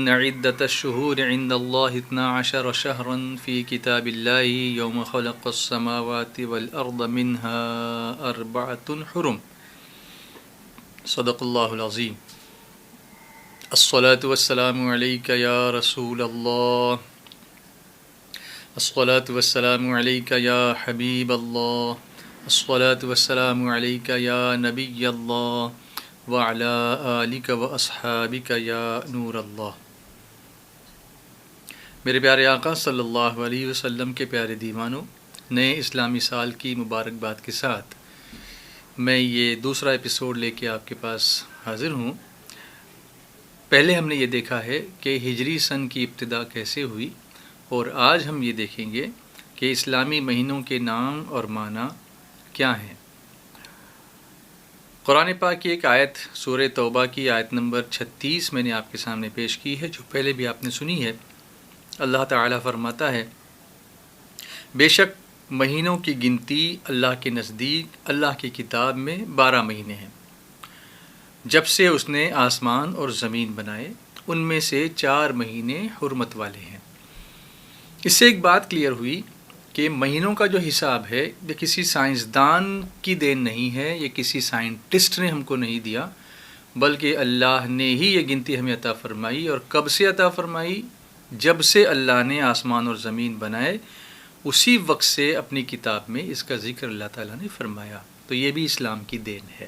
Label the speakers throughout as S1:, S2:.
S1: إن عدة الشهور عند الله 12 شهرا في كتاب الله يوم خلق السماوات والأرض منها 4 حرم صدق الله العظيم. الصلاة والسلام عليك يا رسول الله، الصلاة والسلام عليك يا حبيب الله، الصلاة والسلام عليك يا نبي الله وعلى آلك وأصحابك یا نور اللہ۔ میرے پیارے آقا صلی اللہ علیہ وسلم کے پیارے دیوانوں، نئے اسلامی سال کی مبارکباد کے ساتھ میں یہ دوسرا ایپیسوڈ لے کے آپ کے پاس حاضر ہوں۔ پہلے ہم نے یہ دیکھا ہے کہ ہجری سن کی ابتدا کیسے ہوئی، اور آج ہم یہ دیکھیں گے کہ اسلامی مہینوں کے نام اور معنی کیا ہیں۔ قرآن پاک کی ایک آیت سورہ توبہ کی آیت نمبر 36 میں نے آپ کے سامنے پیش کی ہے، جو پہلے بھی آپ نے سنی ہے۔ اللہ تعالیٰ فرماتا ہے، بے شک مہینوں کی گنتی اللہ کے نزدیک اللہ کی کتاب میں 12 مہینے ہیں، جب سے اس نے آسمان اور زمین بنائے، ان میں سے 4 مہینے حرمت والے ہیں۔ اس سے ایک بات کلیئر ہوئی کہ مہینوں کا جو حساب ہے یہ کسی سائنسدان کی دین نہیں ہے، یہ کسی سائنٹسٹ نے ہم کو نہیں دیا، بلکہ اللہ نے ہی یہ گنتی ہمیں عطا فرمائی۔ اور کب سے عطا فرمائی؟ جب سے اللہ نے آسمان اور زمین بنائے، اسی وقت سے اپنی کتاب میں اس کا ذکر اللہ تعالیٰ نے فرمایا۔ تو یہ بھی اسلام کی دین ہے۔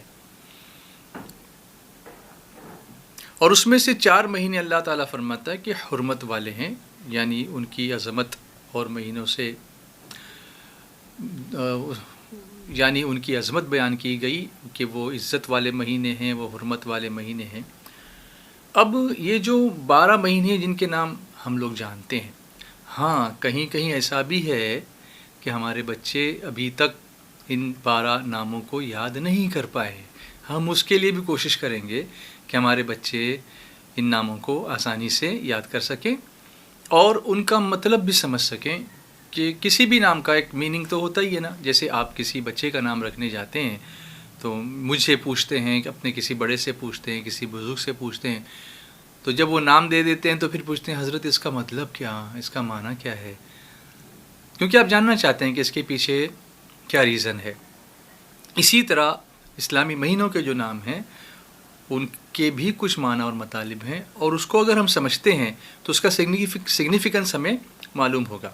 S1: اور اس میں سے 4 مہینے اللہ تعالیٰ فرماتا ہے کہ حرمت والے ہیں، یعنی ان کی عظمت اور مہینوں سے یعنی ان کی عظمت بیان کی گئی کہ وہ عزت والے مہینے ہیں، وہ حرمت والے مہینے ہیں۔ اب یہ جو 12 مہینے جن کے نام ہم لوگ جانتے ہیں، ہاں کہیں کہیں ایسا بھی ہے کہ ہمارے بچے ابھی تک ان 12 ناموں کو یاد نہیں کر پائے۔ ہم اس کے لیے بھی کوشش کریں گے کہ ہمارے بچے ان ناموں کو آسانی سے یاد کر سکیں اور ان کا مطلب بھی سمجھ سکیں، کہ کسی بھی نام کا ایک میننگ تو ہوتا ہی ہے نا۔ جیسے آپ کسی بچے کا نام رکھنے جاتے ہیں تو مجھ سے پوچھتے ہیں، اپنے کسی بڑے سے پوچھتے ہیں، کسی بزرگ سے پوچھتے ہیں، تو جب وہ نام دے دیتے ہیں تو پھر پوچھتے ہیں حضرت اس کا مطلب کیا، اس کا معنی کیا ہے، کیونکہ آپ جاننا چاہتے ہیں کہ اس کے پیچھے کیا ریزن ہے۔ اسی طرح اسلامی مہینوں کے جو نام ہیں ان کے بھی کچھ معنی اور مطالب ہیں، اور اس کو اگر ہم سمجھتے ہیں تو اس کا سگنیفیکنس ہمیں معلوم ہوگا۔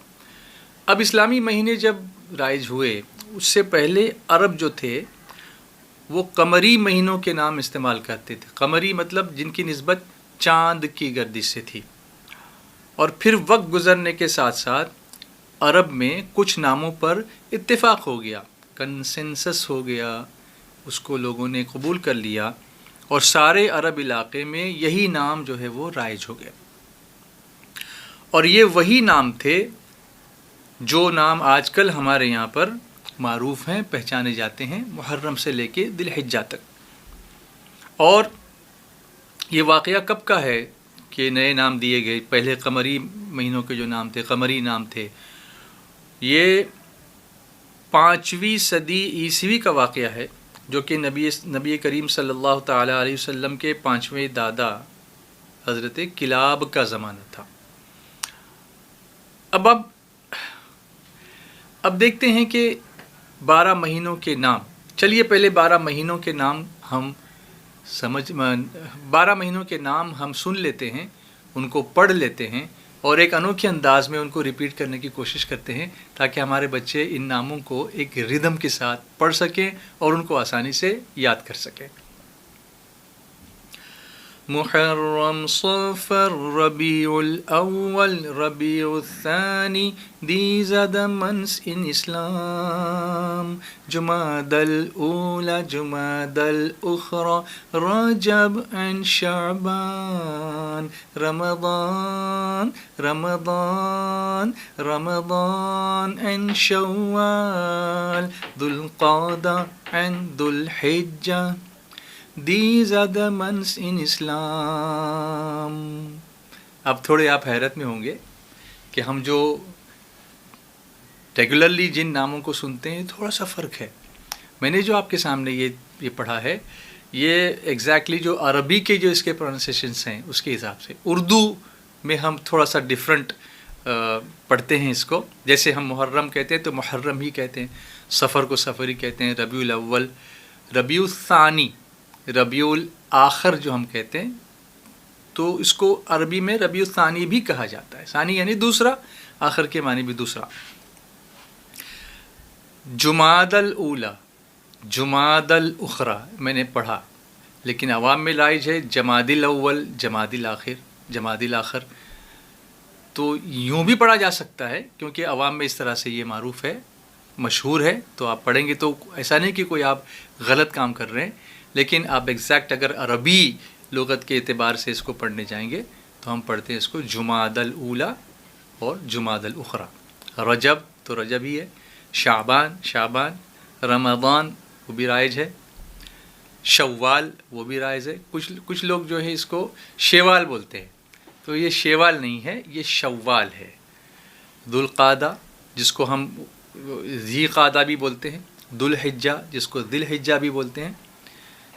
S1: اب اسلامی مہینے جب رائج ہوئے، اس سے پہلے عرب جو تھے وہ قمری مہینوں کے نام استعمال کرتے تھے۔ قمری مطلب جن کی نسبت چاند کی گردش سے تھی، اور پھر وقت گزرنے کے ساتھ ساتھ عرب میں کچھ ناموں پر اتفاق ہو گیا، کنسنسس ہو گیا، اس کو لوگوں نے قبول کر لیا، اور سارے عرب علاقے میں یہی نام جو ہے وہ رائج ہو گئے۔ اور یہ وہی نام تھے جو نام آج کل ہمارے یہاں پر معروف ہیں، پہچانے جاتے ہیں، محرم سے لے کے ذی الحجہ تک۔ اور یہ واقعہ کب کا ہے کہ نئے نام دیے گئے؟ پہلے قمری مہینوں کے جو نام تھے، قمری نام تھے، یہ 5ویں صدی عیسوی کا واقعہ ہے، جو کہ نبی کریم صلی اللہ تعالیٰ علیہ وسلم کے 5ویں دادا حضرت کلاب کا زمانہ تھا۔ اب دیکھتے ہیں کہ 12 مہینوں کے نام، چلیے پہلے 12 مہینوں کے نام ہم 12 مہینوں کے نام ہم سن لیتے ہیں، ان کو پڑھ لیتے ہیں، اور ایک انوکھے انداز میں ان کو ریپیٹ کرنے کی کوشش کرتے ہیں، تاکہ ہمارے بچے ان ناموں کو ایک ردم کے ساتھ پڑھ سکیں اور ان کو آسانی سے یاد کر سکیں۔ محرم، صفر، ربیع الاول، ربیع الثانی، these are the months in Islam. Jumada الاولی، Jumada الاخری، Recep and Shaban, Ramzan, Ramzan, Ramzan and شوال، ذو القعدہ and ذو الحجہ. These are the months in Islam. اب تھوڑے آپ حیرت میں ہوں گے کہ ہم جو ریگولرلی جن ناموں کو سنتے ہیں تھوڑا سا فرق ہے۔ میں نے جو آپ کے سامنے یہ پڑھا ہے، یہ ایگزیکٹلی جو عربی کے جو اس کے پروننسیشنس ہیں اس کے حساب سے، اردو میں ہم تھوڑا سا ڈفرینٹ پڑھتے ہیں اس کو. جیسے ہم محرم کہتے ہیں تو محرم ہی کہتے ہیں، سفر کو سفر ہی کہتے ہیں، ربیع الاول، ربیع الثانی، ربیع الآخر جو ہم کہتے ہیں تو اس کو عربی میں ربیع الثانی بھی کہا جاتا ہے. ثانی یعنی دوسرا، آخر کے معنی بھی دوسرا. جمادی الاولی، جمادی الاخری میں نے پڑھا، لیکن عوام میں رائج ہے جمادی الاول، جمادی الاخر، جمادی الاخر. تو یوں بھی پڑھا جا سکتا ہے کیونکہ عوام میں اس طرح سے یہ معروف ہے، مشہور ہے، تو آپ پڑھیں گے تو ایسا نہیں کہ کوئی آپ غلط کام کر رہے ہیں. لیکن آپ ایگزیکٹ اگر عربی لغت کے اعتبار سے اس کو پڑھنے جائیں گے تو ہم پڑھتے ہیں اس کو جمادی الاولی اور جمادی الاخری. رجب تو رجب ہی ہے، شعبان شعبان، رمضان وہ بھی رائج ہے، شوال وہ بھی رائج ہے. کچھ لوگ جو ہے اس کو شیوال بولتے ہیں، تو یہ شیوال نہیں ہے، یہ شوال ہے. ذوالقعدہ جس کو ہم ذی قعدہ بھی بولتے ہیں، ذوالحجہ جس کو ذی الحجہ بھی بولتے ہیں.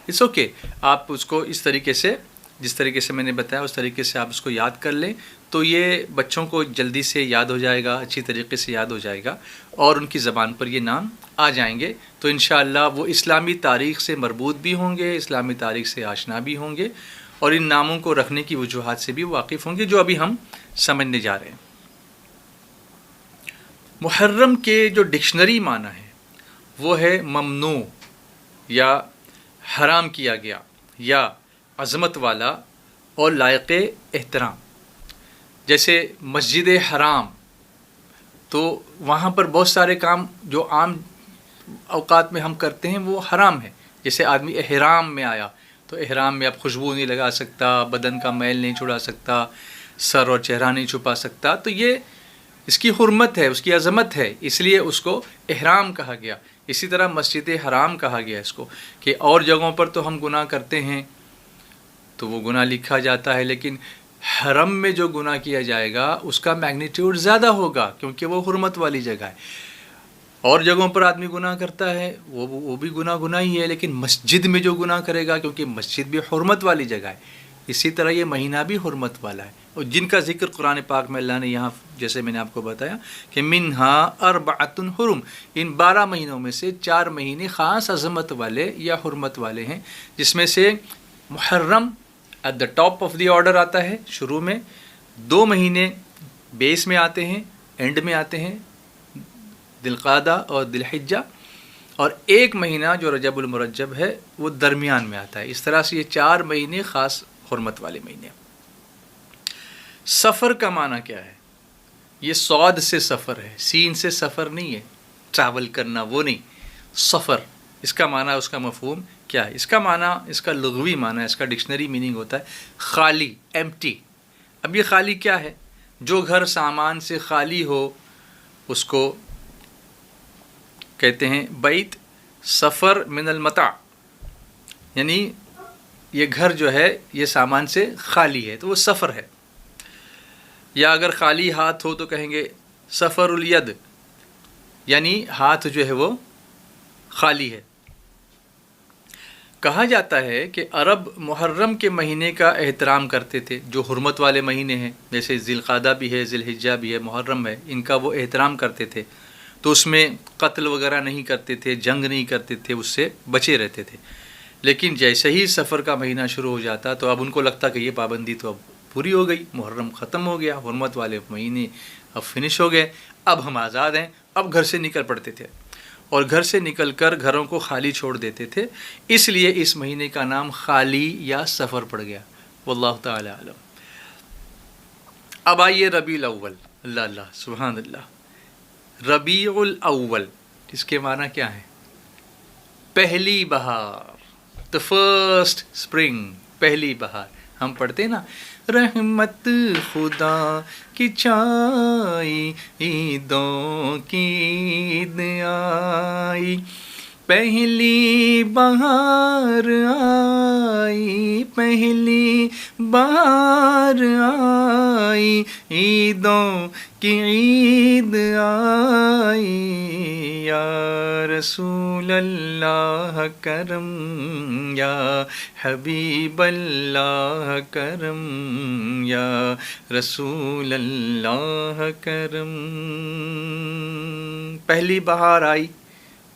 S1: اٹس اوکے، آپ اس کو اس طریقے سے، جس طریقے سے میں نے بتایا اس طریقے سے آپ اس کو یاد کر لیں تو یہ بچوں کو جلدی سے یاد ہو جائے گا، اچھی طریقے سے یاد ہو جائے گا اور ان کی زبان پر یہ نام آ جائیں گے. تو انشاءاللہ وہ اسلامی تاریخ سے مربوط بھی ہوں گے، اسلامی تاریخ سے آشنا بھی ہوں گے اور ان ناموں کو رکھنے کی وجوہات سے بھی واقف ہوں گے جو ابھی ہم سمجھنے جا رہے ہیں. محرم کے جو ڈکشنری معنی ہے وہ ہے ممنوع یا حرام کیا گیا یا عظمت والا اور لائق احترام. جیسے مسجد حرام تو وہاں پر بہت سارے کام جو عام اوقات میں ہم کرتے ہیں وہ حرام ہے. جیسے آدمی احرام میں آیا تو احرام میں اب خوشبو نہیں لگا سکتا، بدن کا میل نہیں چھڑا سکتا، سر اور چہرہ نہیں چھپا سکتا. تو یہ اس کی حرمت ہے، اس کی عظمت ہے، اس لیے اس کو احرام کہا گیا. اسی طرح مسجد حرام کہا گیا اس کو کہ اور جگہوں پر تو ہم گناہ کرتے ہیں تو وہ گناہ لکھا جاتا ہے، لیکن حرم میں جو گناہ کیا جائے گا اس کا میگنیٹیوڈ زیادہ ہوگا کیونکہ وہ حرمت والی جگہ ہے. اور جگہوں پر آدمی گناہ کرتا ہے وہ بھی گناہ ہی ہے، لیکن مسجد میں جو گناہ کرے گا کیونکہ مسجد بھی حرمت والی جگہ ہے، اسی طرح یہ مہینہ بھی حرمت والا ہے. اور جن کا ذکر قرآن پاک میں اللہ نے یہاں جیسے میں نے آپ کو بتایا کہ منہا اربعۃ حرم، ان 12 مہینوں میں سے 4 مہینے خاص عظمت والے یا حرمت والے ہیں، جس میں سے Muharram at the top of the order آتا ہے شروع میں، 2 مہینے بیس میں آتے ہیں، اینڈ میں آتے ہیں، ذی القعدہ اور ذی الحجہ، اور 1 مہینہ جو رجب المرجب ہے وہ درمیان میں آتا ہے. اس طرح سے یہ 4 مہینے خاص حرمت والے مہینے. سفر کا معنی کیا ہے؟ یہ صاد سے سفر ہے، سین سے سفر نہیں ہے، ٹریول کرنا وہ نہیں. سفر اس کا معنی، اس کا مفہوم کیا ہے؟ اس کا معنی، اس کا لغوی معنی، اس کا ڈکشنری میننگ ہوتا ہے خالی، ایمٹی. اب یہ خالی کیا ہے؟ جو گھر سامان سے خالی ہو اس کو کہتے ہیں بیت سفر من المتاع، یعنی یہ گھر جو ہے یہ سامان سے خالی ہے تو وہ سفر ہے. یا اگر خالی ہاتھ ہو تو کہیں گے سفر الید، یعنی ہاتھ جو ہے وہ خالی ہے. کہا جاتا ہے کہ عرب محرم کے مہینے کا احترام کرتے تھے، جو حرمت والے مہینے ہیں جیسے ذی القعدہ بھی ہے، ذی الحجہ بھی ہے، محرم ہے، ان کا وہ احترام کرتے تھے. تو اس میں قتل وغیرہ نہیں کرتے تھے، جنگ نہیں کرتے تھے، اس سے بچے رہتے تھے. لیکن جیسے ہی سفر کا مہینہ شروع ہو جاتا تو اب ان کو لگتا کہ یہ پابندی تو اب پوری ہو گئی، محرم ختم ہو گیا، حرمت والے مہینے اب فنش ہو گئے، اب ہم آزاد ہیں. اب گھر سے نکل پڑتے تھے اور گھر سے نکل کر گھروں کو خالی چھوڑ دیتے تھے. اس لیے اس مہینے کا نام خالی یا سفر پڑ گیا. واللہ تعالی علم. اب آئیے ربیع الاول. اللہ اللہ سبحان اللہ. ربیع الاول اس کے معنی کیا ہے؟ پہلی بہار، the first spring، پہلی بہار. ہم پڑھتے ہیں نا رحمت خدا کی چھائی عیدوں کی عید آئی، پہلی بہار آئی، پہلی بہار آئی، عیدوں کی عید آئی، یا رسول اللہ کرم، یا حبیب اللہ کرم، یا رسول اللہ کرم۔ پہلی بہار آئی،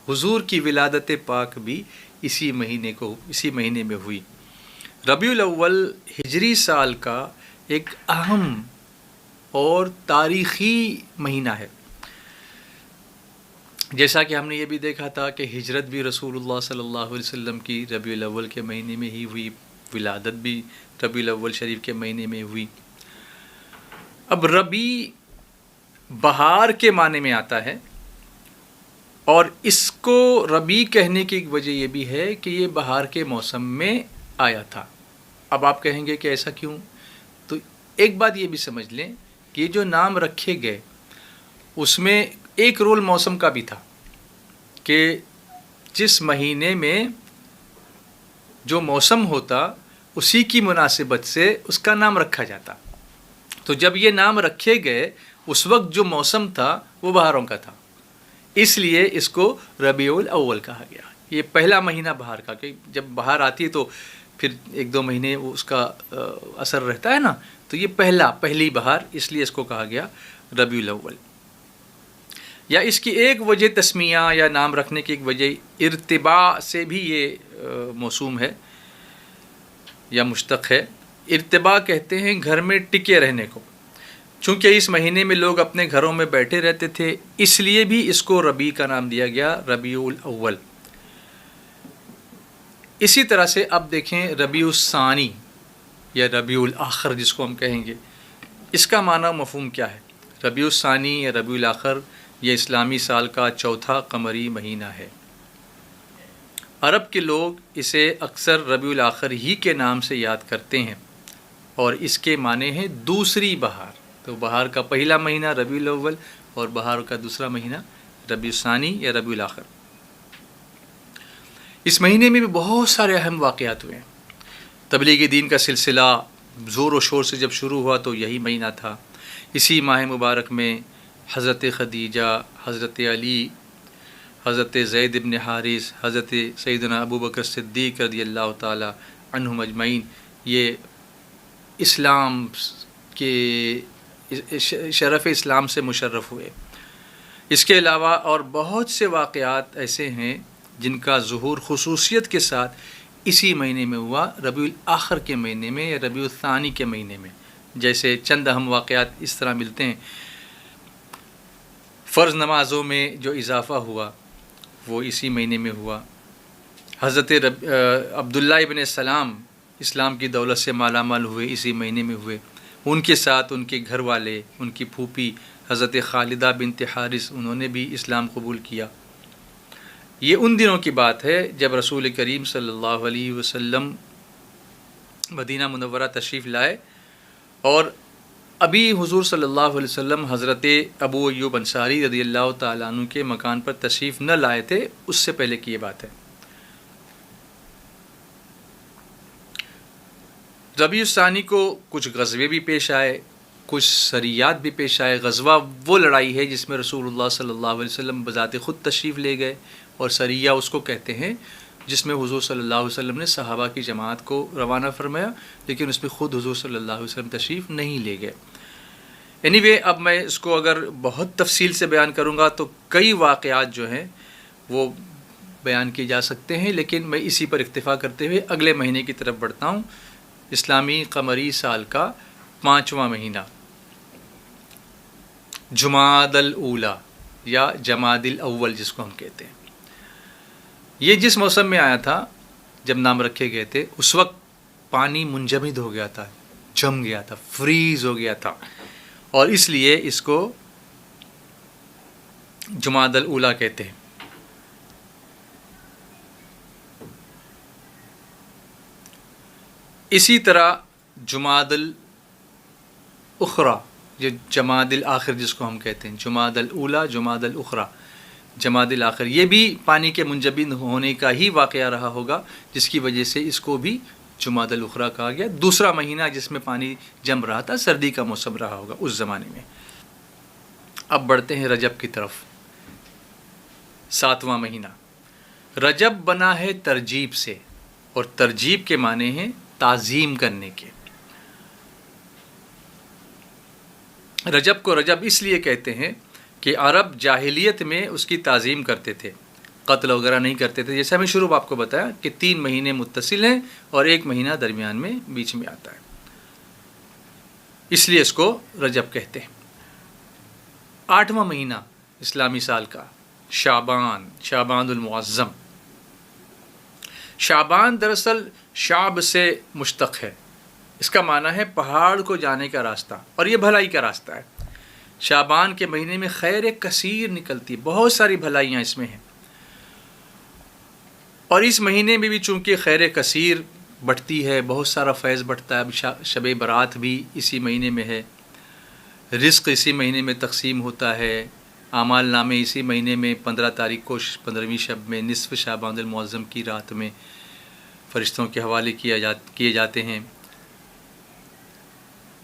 S1: حضور کی ولادت پاک بھی اسی مہینے میں ہوئی۔ ربیع الاول ہجری سال کا ایک اہم اور تاریخی مہینہ ہے۔ جیسا کہ ہم نے یہ بھی دیکھا تھا کہ ہجرت بھی رسول اللہ صلی اللہ علیہ وسلم کی ربیع الاول کے مہینے میں ہی ہوئی، ولادت بھی ربیع الاول شریف کے مہینے میں ہوئی۔ اب ربیع بہار کے معنی میں آتا ہے، اور اس کو ربیع کہنے کی ایک وجہ یہ بھی ہے کہ یہ بہار کے موسم میں آیا تھا۔ اب آپ کہیں گے کہ ایسا کیوں؟ تو ایک بات یہ بھی سمجھ لیں کہ یہ جو نام رکھے گئے اس میں ایک رول موسم کا بھی تھا کہ جس مہینے میں جو موسم ہوتا اسی کی مناسبت سے اس کا نام رکھا جاتا۔ تو جب یہ نام رکھے گئے اس وقت جو موسم تھا وہ بہاروں کا تھا، اس لیے اس کو ربیع الاول کہا گیا۔ یہ پہلا مہینہ بہار کا، کہ جب بہار آتی ہے تو پھر ایک دو مہینے اس کا اثر رہتا ہے نا، تو یہ پہلی بہار، اس لیے اس کو کہا گیا ربیع الاول۔ یا اس کی ایک وجہ تسمیہ یا نام رکھنے کی ایک وجہ ارتباع سے بھی یہ موسوم ہے یا مشتق ہے۔ ارتباع کہتے ہیں گھر میں ٹکے رہنے کو، چونکہ اس مہینے میں لوگ اپنے گھروں میں بیٹھے رہتے تھے، اس لیے بھی اس کو ربیع کا نام دیا گیا، ربیع الاول۔ اسی طرح سے اب دیکھیں ربیع الثانی یا ربیع الاخر جس کو ہم کہیں گے، اس کا معنی مفہوم کیا ہے؟ ربیع الثانی یا ربیع الاخر یہ اسلامی سال کا چوتھا قمری مہینہ ہے۔ عرب کے لوگ اسے اکثر ربیع الاخر ہی کے نام سے یاد کرتے ہیں، اور اس کے معنی ہے دوسری بہار۔ تو بہار کا پہلا مہینہ ربیع الاول اور بہار کا دوسرا مہینہ ربیع الثانی یا ربیع الاخر۔ اس مہینے میں بھی بہت سارے اہم واقعات ہوئے ہیں۔ تبلیغ دین کا سلسلہ زور و شور سے جب شروع ہوا تو یہی مہینہ تھا۔ اسی ماہ مبارک میں حضرت خدیجہ، حضرت علی، حضرت زید بن حارث، حضرت سیدنا ابو بکر صدیق رضی اللہ تعالی عنہم اجمعین یہ اسلام کے شرف اسلام سے مشرف ہوئے۔ اس کے علاوہ اور بہت سے واقعات ایسے ہیں جن کا ظہور خصوصیت کے ساتھ اسی مہینے میں ہوا، ربیع الاخر کے مہینے میں یا ربیع الثانی کے مہینے میں۔ جیسے چند اہم واقعات اس طرح ملتے ہیں۔ فرض نمازوں میں جو اضافہ ہوا وہ اسی مہینے میں ہوا۔ حضرت عبداللہ ابن سلام اسلام کی دولت سے مالا مال ہوئے، اسی مہینے میں ہوئے۔ ان کے ساتھ ان کے گھر والے، ان کی پھوپھی حضرت خالدہ بنت حارث، انہوں نے بھی اسلام قبول کیا۔ یہ ان دنوں کی بات ہے جب رسول کریم صلی اللہ علیہ وسلم مدینہ منورہ تشریف لائے، اور ابھی حضور صلی اللہ علیہ وسلم حضرت ابو ایوب انصاری رضی اللہ تعالیٰ عنہ کے مکان پر تشریف نہ لائے تھے، اس سے پہلے کی یہ بات ہے۔ ربیع الثانی کو کچھ غزوے بھی پیش آئے، کچھ سریات بھی پیش آئے۔ غزوہ وہ لڑائی ہے جس میں رسول اللہ صلی اللہ علیہ وسلم بذات خود تشریف لے گئے، اور سریہ اس کو کہتے ہیں جس میں حضور صلی اللہ علیہ وسلم نے صحابہ کی جماعت کو روانہ فرمایا، لیکن اس میں خود حضور صلی اللہ علیہ وسلم تشریف نہیں لے گئے۔ anyway اب میں اس کو اگر بہت تفصیل سے بیان کروں گا تو کئی واقعات جو ہیں وہ بیان کیے جا سکتے ہیں، لیکن میں اسی پر اکتفا کرتے ہوئے اگلے مہینے کی طرف بڑھتا ہوں۔ اسلامی قمری سال کا 5واں مہینہ جمادی الاولیٰ یا جمادی الاول جس کو ہم کہتے ہیں، یہ جس موسم میں آیا تھا جب نام رکھے گئے تھے اس وقت پانی منجمد ہو گیا تھا، جم گیا تھا، فریز ہو گیا تھا، اور اس لیے اس کو جمادی الاولیٰ کہتے ہیں۔ اسی طرح جمادی الاخری، یہ جمادی الاخر جس کو ہم کہتے ہیں، جمادی الاولیٰ، جمادی الاخری، جمادی الآخر، یہ بھی پانی کے منجمد ہونے کا ہی واقعہ رہا ہوگا، جس کی وجہ سے اس کو بھی جمادی الاخری کہا گیا۔ دوسرا مہینہ جس میں پانی جم رہا تھا، سردی کا موسم رہا ہوگا اس زمانے میں۔ اب بڑھتے ہیں رجب کی طرف، 7واں مہینہ۔ رجب بنا ہے ترجیب سے، اور ترجیب کے معنی ہیں تعظیم کرنے کے۔ رجب کو رجب اس لیے کہتے ہیں کہ عرب جاہلیت میں اس کی تعظیم کرتے تھے، قتل وغیرہ نہیں کرتے تھے، جیسے ہمیں شروع آپ کو بتایا کہ 3 مہینے متصل ہیں اور 1 مہینہ درمیان میں بیچ میں آتا ہے، اس لیے اس کو رجب کہتے ہیں۔ 8واں مہینہ اسلامی سال کا، شعبان، شعبان المعظم۔ شعبان دراصل شعب سے مشتق ہے، اس کا معنی ہے پہاڑ کو جانے کا راستہ، اور یہ بھلائی کا راستہ ہے۔ شعبان کے مہینے میں خیر کثیر نکلتی، بہت ساری بھلائیاں اس میں ہیں، اور اس مہینے میں بھی چونکہ خیر کثیر بڑھتی ہے، بہت سارا فیض بڑھتا ہے۔ اب شب برات بھی اسی مہینے میں ہے، رزق اسی مہینے میں تقسیم ہوتا ہے، اعمال نامے اسی مہینے میں 15 تاریخ کو 15ویں شب میں نصف شعبان المعظم کی رات میں فرشتوں کے حوالے کیے جاتے ہیں۔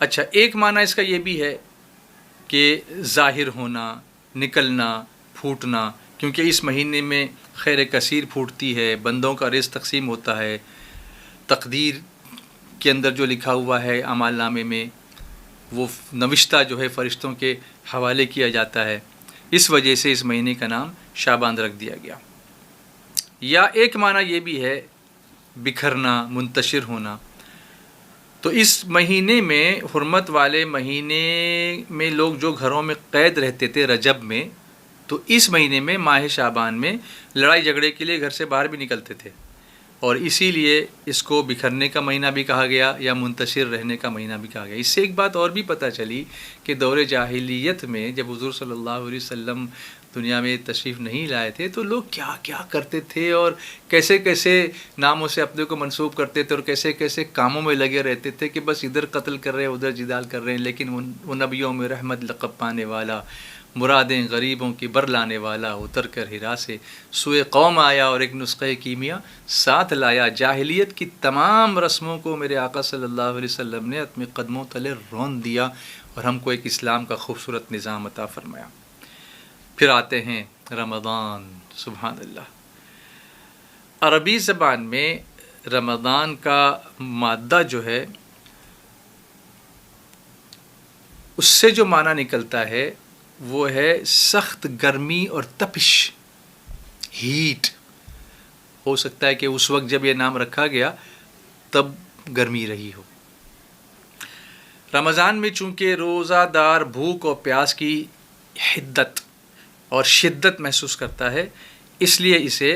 S1: اچھا، ایک معنی اس کا یہ بھی ہے کہ ظاہر ہونا، نکلنا، پھوٹنا، کیونکہ اس مہینے میں خیر کثیر پھوٹتی ہے، بندوں کا رزق تقسیم ہوتا ہے، تقدیر کے اندر جو لکھا ہوا ہے اعمال نامے میں وہ نوشتہ جو ہے فرشتوں کے حوالے کیا جاتا ہے، اس وجہ سے اس مہینے کا نام شعبان رکھ دیا گیا۔ یا ایک معنی یہ بھی ہے بکھرنا، منتشر ہونا۔ تو اس مہینے میں، حرمت والے مہینے میں، لوگ جو گھروں میں قید رہتے تھے رجب میں، تو اس مہینے میں ماہ شعبان میں لڑائی جھگڑے کے لیے گھر سے باہر بھی نکلتے تھے، اور اسی لیے اس کو بکھرنے کا مہینہ بھی کہا گیا یا منتشر رہنے کا مہینہ بھی کہا گیا۔ اس سے ایک بات اور بھی پتہ چلی کہ دور جاہلیت میں جب حضور صلی اللہ علیہ وسلم دنیا میں تشریف نہیں لائے تھے تو لوگ کیا کیا کرتے تھے، اور کیسے کیسے ناموں سے اپنے کو منسوب کرتے تھے، اور کیسے کیسے کاموں میں لگے رہتے تھے کہ بس ادھر قتل کر رہے ہیں ادھر جدال کر رہے ہیں، لیکن وہ نبیوں میں رحمت لقب پانے والا، مرادیں غریبوں کی بر لانے والا، اتر کر ہرا سے سوئے قوم آیا اور ایک نسخہ کیمیا ساتھ لایا۔ جاہلیت کی تمام رسموں کو میرے آقا صلی اللہ علیہ وسلم نے اپنے قدموں تلے رون دیا اور ہم کو ایک اسلام کا خوبصورت نظام عطا فرمایا۔ پھر آتے ہیں رمضان، سبحان اللہ۔ عربی زبان میں رمضان کا مادہ جو ہے اس سے جو معنی نکلتا ہے وہ ہے سخت گرمی اور تپش، ہیٹ۔ ہو سکتا ہے کہ اس وقت جب یہ نام رکھا گیا تب گرمی رہی ہو۔ رمضان میں چونکہ روزہ دار بھوک اور پیاس کی حدت اور شدت محسوس کرتا ہے، اس لیے اسے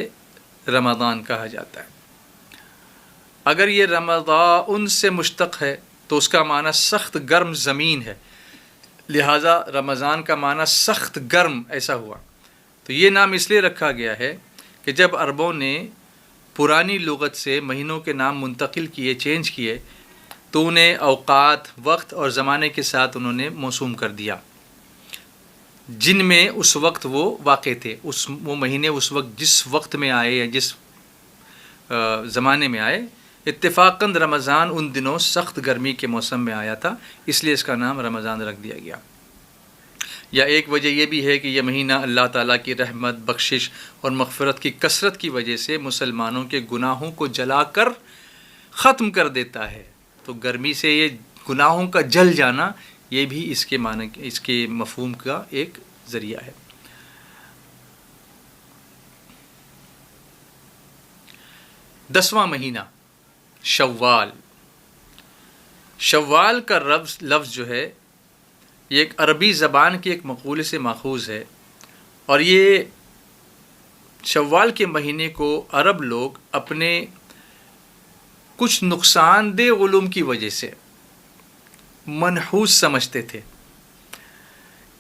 S1: رمضان کہا جاتا ہے۔ اگر یہ رمضان سے مشتق ہے تو اس کا معنی سخت گرم زمین ہے، لہٰذا رمضان کا معنی سخت گرم ایسا ہوا۔ تو یہ نام اس لیے رکھا گیا ہے کہ جب عربوں نے پرانی لغت سے مہینوں کے نام منتقل کیے، چینج کیے، تو انہیں اوقات، وقت اور زمانے کے ساتھ انہوں نے موسوم کر دیا جن میں اس وقت وہ واقع تھے۔ وہ مہینے اس وقت جس وقت میں آئے یا جس زمانے میں آئے، اتفاقاً رمضان ان دنوں سخت گرمی کے موسم میں آیا تھا، اس لیے اس کا نام رمضان رکھ دیا گیا۔ یا ایک وجہ یہ بھی ہے کہ یہ مہینہ اللہ تعالیٰ کی رحمت، بخشش اور مغفرت کی کثرت کی وجہ سے مسلمانوں کے گناہوں کو جلا کر ختم کر دیتا ہے۔ تو گرمی سے یہ گناہوں کا جل جانا، یہ بھی اس کے معنی، اس کے مفہوم کا ایک ذریعہ ہے۔ دسواں مہینہ شوال۔ شوال کا لفظ جو ہے یہ ایک عربی زبان کے ایک مقولے سے ماخوذ ہے، اور یہ شوال کے مہینے کو عرب لوگ اپنے کچھ نقصان دہ علوم کی وجہ سے منحوس سمجھتے تھے۔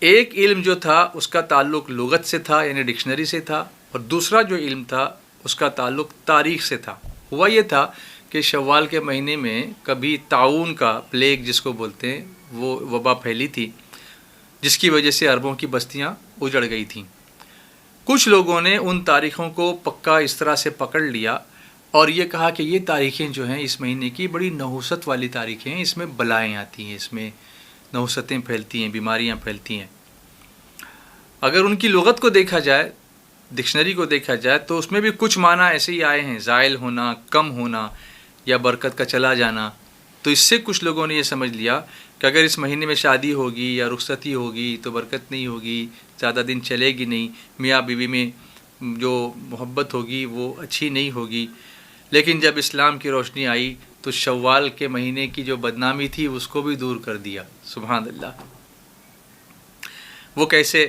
S1: ایک علم جو تھا اس کا تعلق لغت سے تھا، یعنی ڈکشنری سے تھا، اور دوسرا جو علم تھا اس کا تعلق تاریخ سے تھا۔ ہوا یہ تھا کہ شوال کے مہینے میں کبھی طاعون کا، پلیگ جس کو بولتے ہیں، وہ وبا پھیلی تھی جس کی وجہ سے عربوں کی بستیاں اجڑ گئی تھیں۔ کچھ لوگوں نے ان تاریخوں کو پکا اس طرح سے پکڑ لیا اور یہ کہا کہ یہ تاریخیں جو ہیں اس مہینے کی بڑی نحوست والی تاریخیں ہیں، اس میں بلائیں آتی ہیں، اس میں نحوستیں پھیلتی ہیں، بیماریاں پھیلتی ہیں۔ اگر ان کی لغت کو دیکھا جائے، ڈکشنری کو دیکھا جائے، تو اس میں بھی کچھ معنی ایسے ہی آئے ہیں، زائل ہونا، کم ہونا یا برکت کا چلا جانا۔ تو اس سے کچھ لوگوں نے یہ سمجھ لیا کہ اگر اس مہینے میں شادی ہوگی یا رخصتی ہوگی تو برکت نہیں ہوگی، زیادہ دن چلے گی نہیں، میاں بیوی میں جو محبت ہوگی وہ اچھی نہیں ہوگی۔ لیکن جب اسلام کی روشنی آئی تو شوال کے مہینے کی جو بدنامی تھی اس کو بھی دور کر دیا۔ سبحان اللہ۔ وہ کیسے؟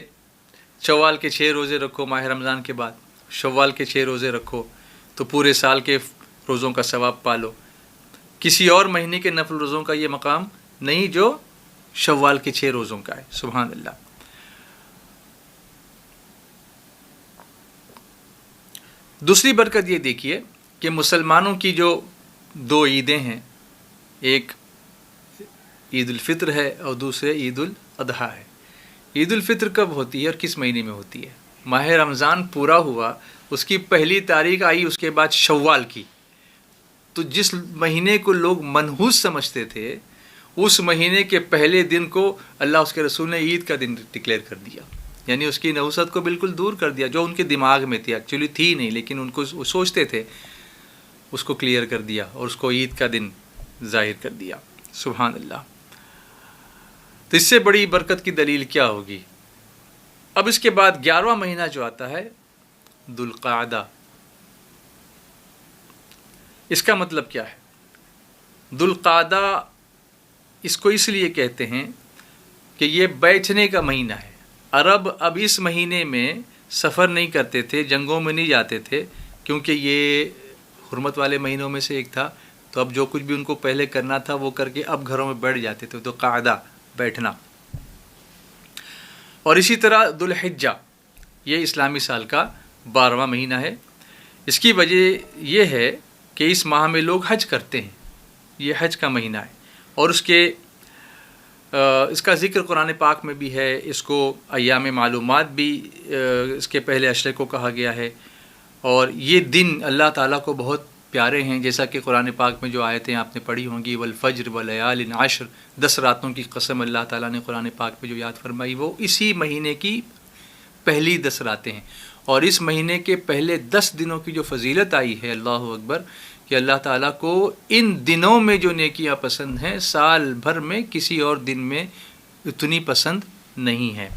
S1: شوال کے 6 روزے رکھو ماہ رمضان کے بعد، شوال کے 6 روزے رکھو تو پورے سال کے روزوں کا ثواب پالو۔ کسی اور مہینے کے نفل روزوں کا یہ مقام نہیں جو شوال کے 6 روزوں کا ہے۔ سبحان اللہ۔ دوسری برکت یہ دیکھیے کہ مسلمانوں کی جو 2 عیدیں ہیں، ایک عید الفطر ہے اور دوسرے عید الاضحیٰ ہے۔ عید الفطر کب ہوتی ہے اور کس مہینے میں ہوتی ہے؟ ماہ رمضان پورا ہوا، اس کی پہلی تاریخ آئی، اس کے بعد شوال کی۔ تو جس مہینے کو لوگ منحوس سمجھتے تھے، اس مہینے کے پہلے دن کو اللہ اس کے رسول نے عید کا دن ڈکلیئر کر دیا، یعنی اس کی نحوست کو بالکل دور کر دیا، جو ان کے دماغ میں تھی، ایکچولی تھی نہیں لیکن ان کو وہ سوچتے تھے، اس کو کلیئر کر دیا اور اس کو عید کا دن ظاہر کر دیا۔ سبحان اللہ۔ تو اس سے بڑی برکت کی دلیل کیا ہوگی؟ اب اس کے بعد 11واں مہینہ جو آتا ہے ذوالقعدہ، اس کا مطلب کیا ہے؟ ذوالقعدہ اس کو اس لیے کہتے ہیں کہ یہ بیٹھنے کا مہینہ ہے۔ عرب اب اس مہینے میں سفر نہیں کرتے تھے، جنگوں میں نہیں جاتے تھے، کیونکہ یہ حرمت والے مہینوں میں سے ایک تھا۔ تو اب جو کچھ بھی ان کو پہلے کرنا تھا وہ کر کے اب گھروں میں بیٹھ جاتے تھے، تو قعدہ بیٹھنا۔ اور اسی طرح ذوالحجہ، یہ اسلامی سال کا 12واں مہینہ ہے۔ اس کی وجہ یہ ہے کہ اس ماہ میں لوگ حج کرتے ہیں، یہ حج کا مہینہ ہے، اور اس کا ذکر قرآن پاک میں بھی ہے۔ اس کو ایام معلومات بھی اس کے پہلے عشرے کو کہا گیا ہے، اور یہ دن اللہ تعالیٰ کو بہت پیارے ہیں، جیسا کہ قرآن پاک میں جو آیتیں آپ نے پڑھی ہوں گی، والفجر ولیال عشر، 10 راتوں کی قسم اللہ تعالیٰ نے قرآن پاک میں جو یاد فرمائی وہ اسی مہینے کی پہلی 10 راتیں ہیں۔ اور اس مہینے کے پہلے 10 دنوں کی جو فضیلت آئی ہے، اللہ اکبر، کہ اللہ تعالیٰ کو ان دنوں میں جو نیکیاں پسند ہیں سال بھر میں کسی اور دن میں اتنی پسند نہیں ہے۔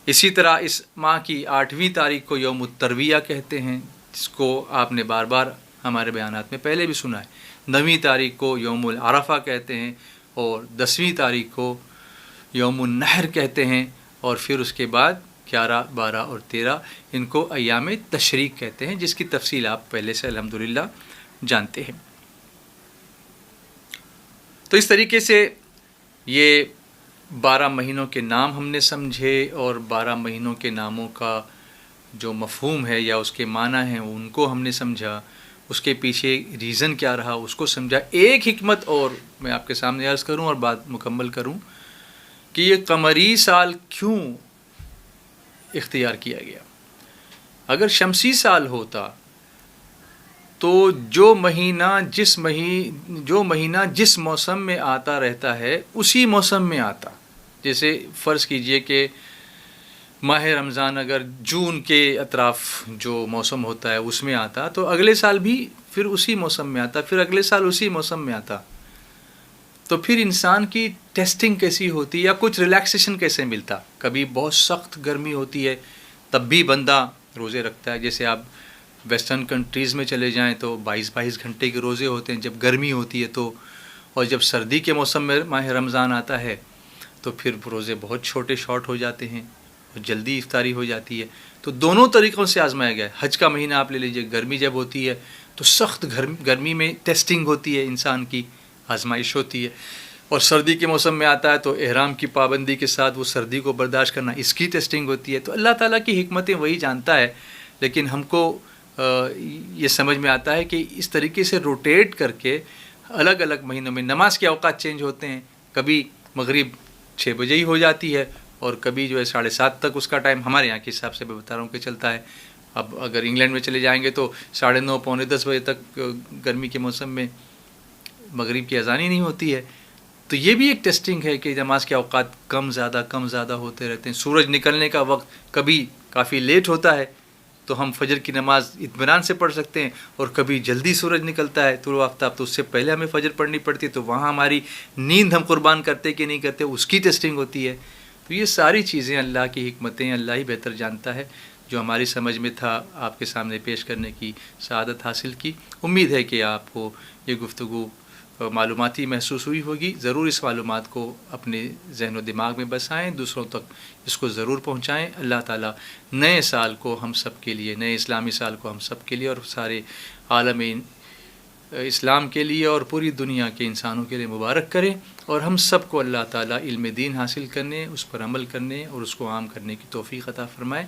S1: اسی طرح اس ماہ کی 8ویں تاریخ کو یوم الترویہ کہتے ہیں، جس کو آپ نے بار بار ہمارے بیانات میں پہلے بھی سنا ہے۔ 9ویں تاریخ کو یوم العرفہ کہتے ہیں، اور 10ویں تاریخ کو یوم النحر کہتے ہیں، اور پھر اس کے بعد 11، 12 اور 13 ان کو ایام تشریق کہتے ہیں، جس کی تفصیل آپ پہلے سے الحمدللہ جانتے ہیں۔ تو اس طریقے سے یہ 12 مہینوں کے نام ہم نے سمجھے، اور 12 مہینوں کے ناموں کا جو مفہوم ہے یا اس کے معنی ہیں ان کو ہم نے سمجھا، اس کے پیچھے ریزن کیا رہا اس کو سمجھا۔ ایک حکمت اور میں آپ کے سامنے عرض کروں اور بات مکمل کروں کہ یہ قمری سال کیوں اختیار کیا گیا۔ اگر شمسی سال ہوتا تو جو مہینہ جس موسم میں آتا رہتا ہے اسی موسم میں آتا۔ جیسے فرض کیجئے کہ ماہ رمضان اگر جون کے اطراف جو موسم ہوتا ہے اس میں آتا تو اگلے سال بھی پھر اسی موسم میں آتا، پھر اگلے سال اسی موسم میں آتا، تو پھر انسان کی ٹیسٹنگ کیسی ہوتی یا کچھ ریلیکسیشن کیسے ملتا؟ کبھی بہت سخت گرمی ہوتی ہے تب بھی بندہ روزے رکھتا ہے، جیسے آپ ویسٹرن کنٹریز میں چلے جائیں تو 22 گھنٹے کے روزے ہوتے ہیں جب گرمی ہوتی ہے تو، اور جب سردی کے موسم میں ماہ رمضان آتا ہے تو پھر روزے بہت چھوٹے شارٹ ہو جاتے ہیں اور جلدی افطاری ہو جاتی ہے۔ تو دونوں طریقوں سے آزمایا گیا ہے۔ حج کا مہینہ آپ لے لیجئے، گرمی جب ہوتی ہے تو سخت گرمی میں ٹیسٹنگ ہوتی ہے، انسان کی آزمائش ہوتی ہے، اور سردی کے موسم میں آتا ہے تو احرام کی پابندی کے ساتھ وہ سردی کو برداشت کرنا، اس کی ٹیسٹنگ ہوتی ہے۔ تو اللہ تعالیٰ کی حکمتیں وہی جانتا ہے، لیکن ہم کو یہ سمجھ میں آتا ہے کہ اس طریقے سے روٹیٹ کر کے الگ الگ مہینوں میں نماز کے اوقات چینج ہوتے ہیں، کبھی مغرب 6 بجے ہی ہو جاتی ہے اور کبھی جو ہے 7:30 تک اس کا ٹائم ہمارے یہاں کے حساب سے میں بتا رہا ہوں کہ چلتا ہے. اب اگر انگلینڈ میں چلے جائیں گے تو 9:30 پونے 10 بجے تک گرمی کے موسم میں مغرب کی اذان ہی نہیں ہوتی ہے. تو یہ بھی ایک ٹیسٹنگ ہے کہ نماز کے اوقات کم زیادہ ہوتے رہتے ہیں. سورج نکلنے کا وقت کبھی کافی لیٹ ہوتا ہے تو ہم فجر کی نماز اطمینان سے پڑھ سکتے ہیں، اور کبھی جلدی سورج نکلتا ہے طلوع آفتاب تو اس سے پہلے ہمیں فجر پڑھنی پڑتی ہے، تو وہاں ہماری نیند ہم قربان کرتے کہ نہیں کرتے اس کی ٹیسٹنگ ہوتی ہے. تو یہ ساری چیزیں اللہ کی حکمتیں اللہ ہی بہتر جانتا ہے. جو ہماری سمجھ میں تھا آپ کے سامنے پیش کرنے کی سعادت حاصل کی. امید ہے کہ آپ کو یہ گفتگو معلوماتی محسوس ہوئی ہوگی. ضرور اس معلومات کو اپنے ذہن و دماغ میں بسائیں، دوسروں تک اس کو ضرور پہنچائیں. اللہ تعالیٰ نئے سال کو ہم سب کے لیے، نئے اسلامی سال کو ہم سب کے لیے اور سارے عالم اسلام کے لیے اور پوری دنیا کے انسانوں کے لیے مبارک کرے، اور ہم سب کو اللہ تعالیٰ علم دین حاصل کرنے، اس پر عمل کرنے اور اس کو عام کرنے کی توفیق عطا فرمائے.